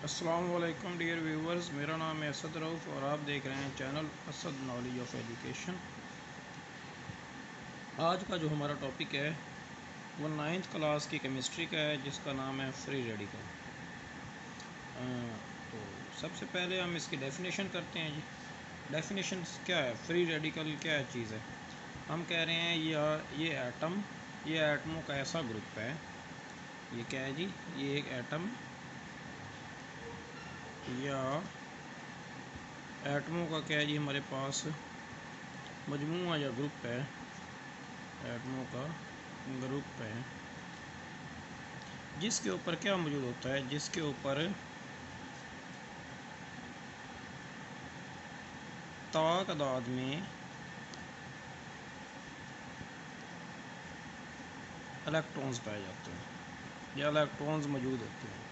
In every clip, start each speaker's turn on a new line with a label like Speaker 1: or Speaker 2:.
Speaker 1: अस्सलाम वालेकुम dear viewers, मेरा नाम है असद रऊफ़ और आप देख रहे हैं channel Asad knowledge of education. आज का जो हमारा टॉपिक है वो 9th क्लास की केमिस्ट्री का है, जिसका नाम है फ्री रेडिकल। तो सबसे पहले हम इसकी डेफिनेशन करते हैं जी। डेफिनेशन क्या है, फ्री रेडिकल क्या चीज़ है। हम कह रहे हैं ये एटमों का ऐसा ग्रुप है। ये क्या है जी, ये एक एटम या एटमों का क्या है जी, हमारे पास मजमूआ या ग्रुप है, एटमों का ग्रुप है, जिसके ऊपर क्या मौजूद होता है, जिसके ऊपर तादाद में इलेक्ट्रॉन्स पाए जाते हैं या इलेक्ट्रॉन्स मौजूद होते हैं।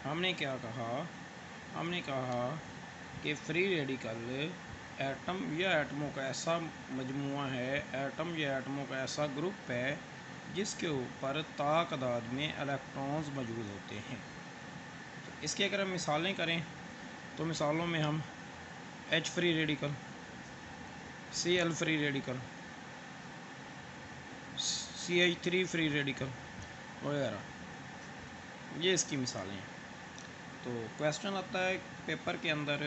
Speaker 1: हमने कहा कि फ्री रेडिकल एटम या एटमों का ऐसा मजमूआ है, एटम या एटमों का ऐसा ग्रुप है जिसके ऊपर तादाद में इलेक्ट्रॉन्स मौजूद होते हैं। तो इसकी अगर हम मिसालें करें तो मिसालों में हम H free radical, Cl free radical, CH3 free radical वगैरह, ये इसकी मिसालें हैं। तो क्वेश्चन आता है पेपर के अंदर,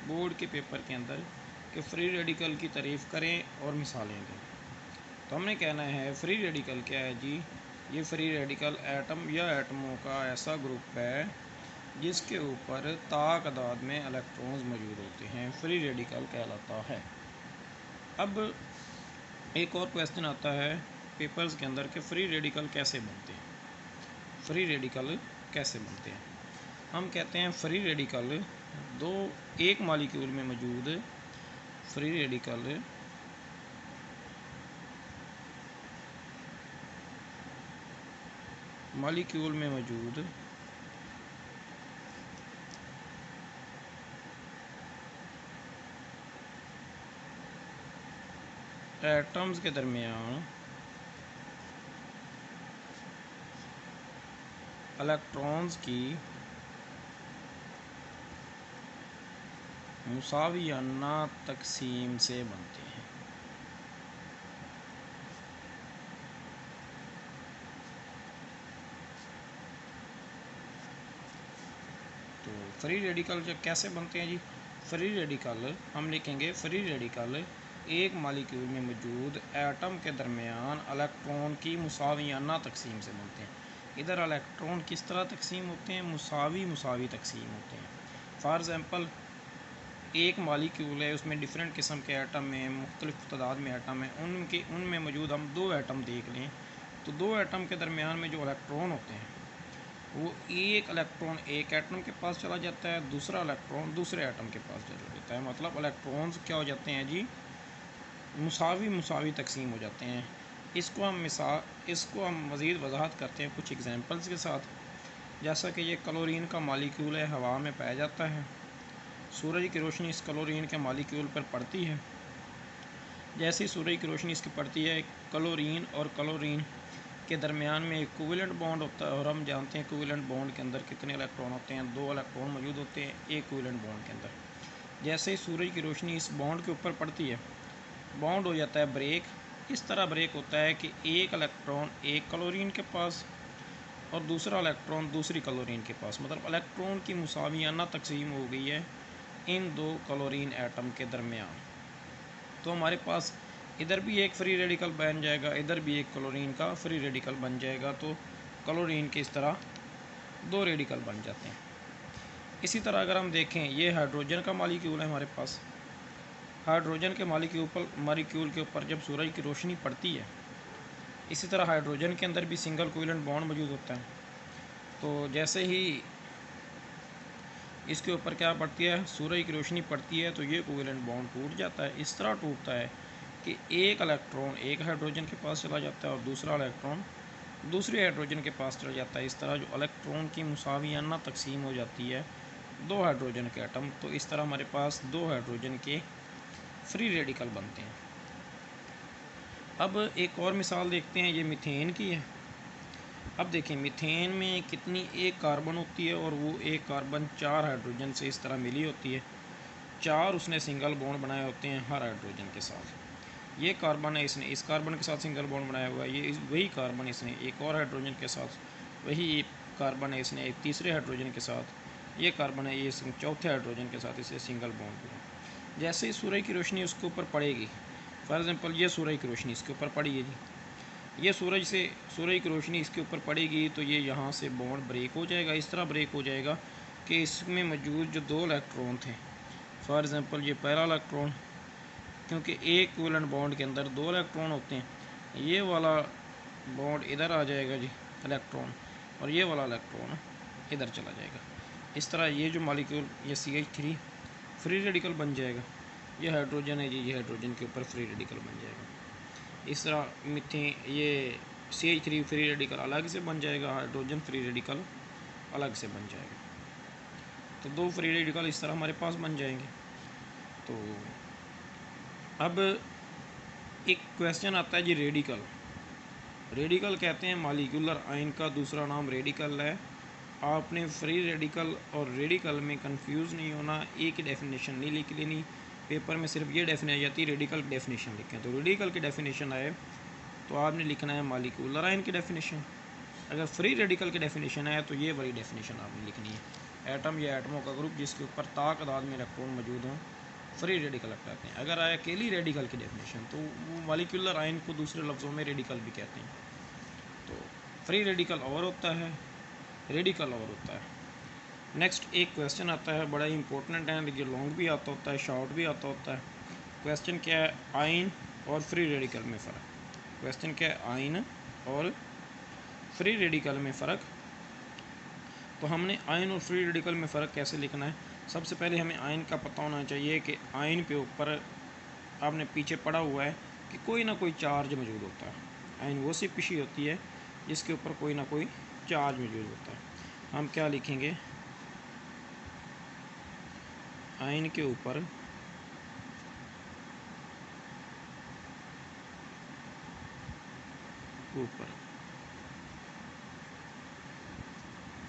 Speaker 1: बोर्ड के पेपर के अंदर, कि फ्री रेडिकल की तारीफ़ करें और मिसालें दें। तो हमने कहना है फ्री रेडिकल क्या है जी, ये फ्री रेडिकल एटम या एटमों का ऐसा ग्रुप है जिसके ऊपर तादाद में इलेक्ट्रॉन्स मौजूद होते हैं, फ्री रेडिकल कहलाता है। अब एक और क्वेश्चन आता है पेपर्स के अंदर कि फ्री रेडिकल कैसे बनते हैं। फ्री रेडिकल कैसे बनते हैं, हम कहते हैं फ्री रेडिकल एक मॉलिक्यूल में मौजूद फ्री रेडिकल मॉलिक्यूल में मौजूद एटम्स के दरमियान इलेक्ट्रॉन्स की मुसावियाना तकसीम से बनते हैं। तो फ्री रेडिकल जब कैसे बनते हैं जी, फ्री रेडिकल हम लिखेंगे, फ्री रेडिकल एक मॉलिक्यूल में मौजूद एटम के दरमियान इलेक्ट्रॉन की मुसावियाना तकसीम से बनते हैं। इधर इलेक्ट्रॉन किस तरह तकसीम होते हैं, मुसावी तकसीम होते हैं। फॉर एग्ज़ाम्पल एक मॉलिक्यूल है, उसमें डिफरेंट किस्म के एटम हैं, मुख्तलिफ तादाद में एटम हैं, उनमें मौजूद हम दो एटम देख लें तो दो एटम के दरमियान में जो इलेक्ट्रॉन होते हैं वो एक इलेक्ट्रॉन एक एटम के पास चला जाता है, दूसरा इलेक्ट्रॉन दूसरे एटम के पास चला जाता है। मतलब इलेक्ट्रॉन्स क्या हो जाते हैं जी, मुसावी तकसीम हो जाते हैं। इसको हम मज़ीद वजाहत करते हैं कुछ एग्जांपल्स के साथ। जैसा कि ये क्लोरीन का मॉलिक्यूल है, हवा में पाया जाता है, सूरज की रोशनी इस क्लोरीन के मॉलिक्यूल पर पड़ती है। जैसे ही सूरज की रोशनी इसकी पड़ती है, क्लोरीन और क्लोरीन के दरमियान में एक कोवेलेंट बॉन्ड होता है, और हम जानते हैं कोवेलेंट बॉन्ड के अंदर कितने इलेक्ट्रॉन होते हैं, दो इलेक्ट्रॉन मौजूद होते हैं एक कोवेलेंट बॉन्ड के अंदर। जैसे ही सूरज की रोशनी इस बॉन्ड के ऊपर पड़ती है, बॉन्ड हो जाता है ब्रेक। इस तरह ब्रेक होता है कि एक इलेक्ट्रॉन एक क्लोरीन के पास और दूसरा इलेक्ट्रॉन दूसरी क्लोरीन के पास, मतलब इलेक्ट्रॉन की मुसावियाना तकसीम हो गई है इन दो क्लोरीन एटम के दरमियान। तो हमारे पास इधर भी एक फ्री रेडिकल बन जाएगा, इधर भी एक क्लोरीन का फ्री रेडिकल बन जाएगा। तो क्लोरीन के इस तरह दो रेडिकल बन जाते हैं। इसी तरह अगर हम देखें, ये हाइड्रोजन का मॉलिक्यूल है हमारे पास। हाइड्रोजन के मॉलिक्यूल के ऊपर जब सूरज की रोशनी पड़ती है, इसी तरह हाइड्रोजन के अंदर भी सिंगल कोवेलेंट बॉन्ड मौजूद होता है। तो जैसे ही इसके ऊपर क्या पड़ती है, सूरज की रोशनी पड़ती है, तो ये कोवेलेंट बॉन्ड टूट जाता है। इस तरह टूटता है कि एक इलेक्ट्रॉन एक हाइड्रोजन के पास चला जाता है और दूसरा इलेक्ट्रॉन दूसरे हाइड्रोजन के पास चला जाता है। इस तरह जो इलेक्ट्रॉन की मुसावियाना तकसीम हो जाती है दो हाइड्रोजन के एटम। तो इस तरह हमारे पास दो हाइड्रोजन के फ्री रेडिकल बनते हैं। अब एक और मिसाल देखते हैं, ये मीथेन की है। अब देखिए मीथेन में कितनी एक कार्बन होती है और वो एक कार्बन 4 हाइड्रोजन से इस तरह मिली होती है। 4 उसने सिंगल बॉन्ड बनाए होते हैं हर हाइड्रोजन के साथ। ये कार्बन है, इसने इस कार्बन के साथ सिंगल बॉन्ड बनाया हुआ है। ये वही कार्बन इसने एक और हाइड्रोजन के साथ, वही कार्बन है इसने एक तीसरे हाइड्रोजन के साथ, ये कार्बन है ये चौथे हाइड्रोजन के साथ इसे सिंगल बॉन्ड दिया। जैसे ही सूरज की रोशनी उसके ऊपर पड़ेगी, फॉर एग्जांपल ये सूरज की रोशनी इसके ऊपर पड़ी है जी, ये सूरज की रोशनी इसके ऊपर पड़ेगी तो ये यहाँ से बॉन्ड ब्रेक हो जाएगा। इस तरह ब्रेक हो जाएगा कि इसमें मौजूद जो 2 इलेक्ट्रॉन थे, फॉर एग्ज़ाम्पल ये पहला इलेक्ट्रॉन, क्योंकि एक इक्विवेलेंट बॉन्ड के अंदर 2 इलेक्ट्रॉन होते हैं, ये वाला बॉन्ड इधर आ जाएगा जी इलेक्ट्रॉन, और ये वाला इलेक्ट्रॉन इधर चला जाएगा। इस तरह ये जो मॉलिक्यूल ये CH3 फ्री रेडिकल बन जाएगा। ये हाइड्रोजन है जी, ये हाइड्रोजन के ऊपर फ्री रेडिकल बन जाएगा। इस तरह मीथेन ये CH3 फ्री रेडिकल अलग से बन जाएगा, हाइड्रोजन फ्री रेडिकल अलग से बन जाएगा। तो 2 फ्री रेडिकल इस तरह हमारे पास बन जाएंगे। तो अब एक क्वेश्चन आता है जी, रेडिकल। रेडिकल कहते हैं मॉलिक्यूलर आयन का दूसरा नाम रेडिकल है। आपने फ्री रेडिकल और रेडिकल में कंफ्यूज नहीं होना, एक ही डेफिनेशन नहीं लिख लेनी। पेपर में सिर्फ ये डेफिनेशन आ जाती है, रेडिकल की डेफिनेशन लिखें। तो रेडिकल की डेफिनेशन आए तो आपने लिखना है मॉलिक्यूलर आयन की डेफिनेशन। अगर फ्री रेडिकल की डेफिनेशन है तो ये वाली डेफिनेशन आपने लिखनी है। एटम या एटमों का ग्रुप जिसके ऊपर तादाद में इलेक्ट्रॉन मौजूद हों, फ्री रेडिकल कहते हैं। अगर आए अकेली रेडिकल की डेफिनेशन तो वो मॉलिक्यूलर आयन को दूसरे लफ्ज़ों में रेडिकल भी कहते हैं। तो फ्री रेडिकल और होता है, रेडिकल और होता है। नेक्स्ट एक क्वेश्चन आता है, बड़ा ही इंपॉर्टेंट है, ये लॉन्ग भी आता होता है, शॉर्ट भी आता होता है। क्वेश्चन क्या है, आयन और फ्री रेडिकल में फ़र्क। क्वेश्चन क्या है, आयन और फ्री रेडिकल में फ़र्क। तो हमने आयन और फ्री रेडिकल में फ़र्क कैसे लिखना है। सबसे पहले हमें आयन का पता होना चाहिए कि आयन के ऊपर आपने पीछे पढ़ा हुआ है कि कोई ना कोई चार्ज मौजूद होता है। आयन वो सी पिशी होती है जिसके ऊपर कोई ना कोई चार्ज मौजूद होता है। हम क्या लिखेंगे, आयन के ऊपर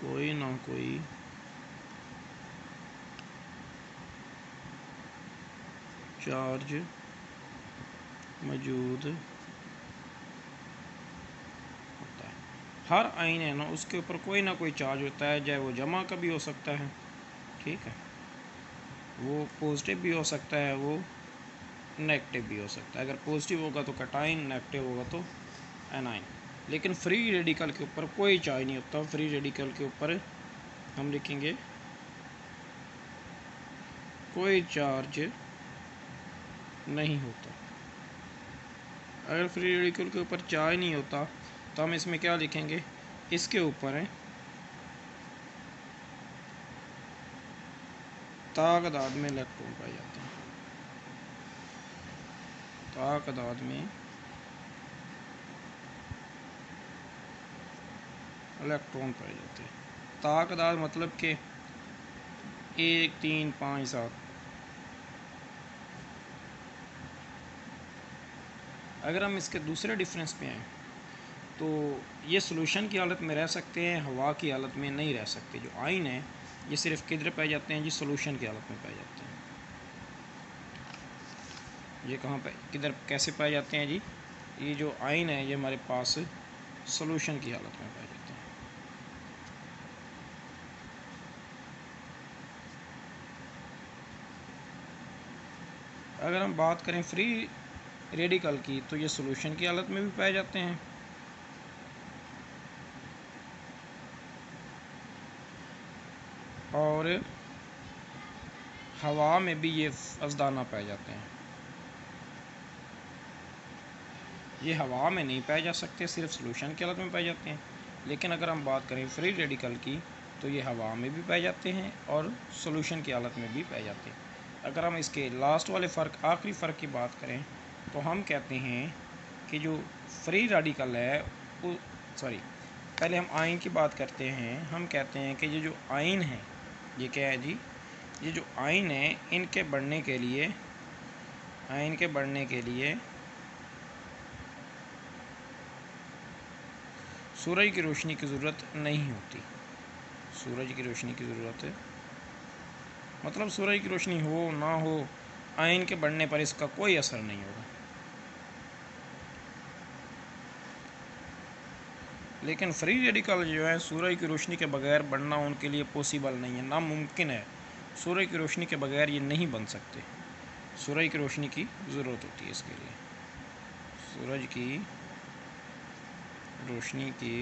Speaker 1: कोई ना कोई चार्ज मौजूद होता है। हर आयन है ना उसके ऊपर कोई ना कोई चार्ज होता है, चाहे वो जमा का भी हो सकता है, ठीक है, वो पॉजिटिव भी हो सकता है, वो नेगेटिव भी हो सकता है। अगर पॉजिटिव होगा तो कैटाइन, नेगेटिव होगा तो एनाइन। लेकिन फ्री रेडिकल के ऊपर कोई चार्ज नहीं होता। फ्री रेडिकल के ऊपर हम लिखेंगे कोई चार्ज नहीं होता। अगर फ्री रेडिकल के ऊपर चार्ज नहीं होता तो हम इसमें क्या लिखेंगे, इसके ऊपर है तादाद में इलेक्ट्रॉन पाए जाते हैं, तादाद में इलेक्ट्रॉन पाए जाते हैं। तादाद मतलब कि 1 3 5 7। अगर हम इसके दूसरे डिफरेंस पे आएँ तो ये सोल्यूशन की हालत में रह सकते हैं, हवा की हालत में नहीं रह सकते। जो आयन है ये सिर्फ किधर पाए जाते हैं जी, सोल्यूशन की हालत में पाए जाते हैं। ये कहाँ पे किधर कैसे पाए जाते हैं जी, ये जो आयन है ये हमारे पास सोल्यूशन की हालत में पाए जाते हैं। अगर हम बात करें फ्री रेडिकल की तो ये सोल्यूशन की हालत में भी पाए जाते हैं और हवा में भी ये अज़दाना पाए जाते हैं। ये हवा में नहीं पाए जा सकते, सिर्फ सोल्यूशन की हालत में पाए जाते हैं। लेकिन अगर हम बात करें फ्री रेडिकल की तो ये हवा में भी पाए जाते हैं और सोल्यूशन की हालत में भी पाए जाते हैं। अगर हम इसके लास्ट वाले फ़र्क, आखिरी फ़र्क की बात करें तो हम कहते हैं कि जो फ्री रेडिकल है वो, सॉरी पहले हम आयन की बात करते हैं। हम कहते हैं कि ये जो आयन है ये क्या है जी, ये जो आयन है इनके बढ़ने के लिए, आयन के बढ़ने के लिए सूरज की रोशनी की ज़रूरत नहीं होती। सूरज की रोशनी की ज़रूरत मतलब सूरज की रोशनी हो ना हो, आयन के बढ़ने पर इसका कोई असर नहीं होगा। लेकिन फ्री रेडिकल जो है सूरज की रोशनी के बगैर बनना उनके लिए पॉसिबल नहीं है, नामुमकिन है। सूरज की रोशनी के बगैर ये नहीं बन सकते। सूरज की रोशनी की ज़रूरत होती है इसके लिए। सूरज की रोशनी की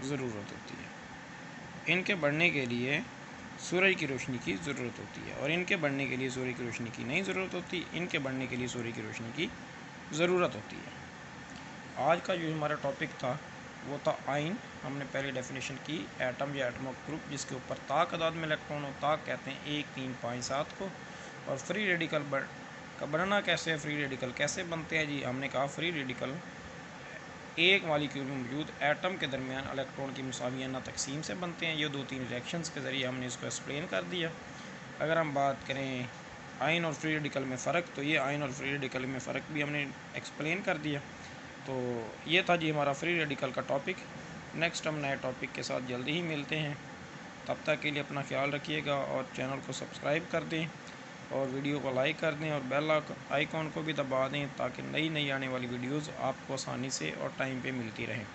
Speaker 1: ज़रूरत होती है। इनके बढ़ने के लिए सूरज की रोशनी की ज़रूरत होती है, और इनके बढ़ने के लिए सूरज की रोशनी की नहीं ज़रूरत होती। इनके बढ़ने के लिए सूरज की रोशनी की ज़रूरत होती है। आज का जो हमारा टॉपिक था वो था आयन। हमने पहले डेफिनेशन की एटम या एटॉमिक ग्रुप जिसके ऊपर ताक तादाद में इलेक्ट्रॉन हो, ताक कहते हैं 1, 3, 5, 7 को। और फ्री रेडिकल का बनना कैसे है, फ्री रेडिकल कैसे बनते हैं जी। हमने कहा फ्री रेडिकल एक मॉलिक्यूल में मौजूद एटम के दरमियान इलेक्ट्रॉन की मुसावियाना तकसीम से बनते हैं। ये 2-3 रिएक्शंस के ज़रिए हमने इसको एक्सप्लेन कर दिया। अगर हम बात करें आयन और फ्री रेडिकल में फ़र्क, तो ये आयन और फ्री रेडिकल में फ़र्क भी हमने एक्सप्लेन कर दिया। तो ये था जी हमारा फ्री रेडिकल का टॉपिक। नेक्स्ट हम नए टॉपिक के साथ जल्दी ही मिलते हैं। तब तक के लिए अपना ख्याल रखिएगा और चैनल को सब्सक्राइब कर दें और वीडियो को लाइक कर दें और बेल आइकॉन को भी दबा दें ताकि नई आने वाली वीडियोज़ आपको आसानी से और टाइम पे मिलती रहें।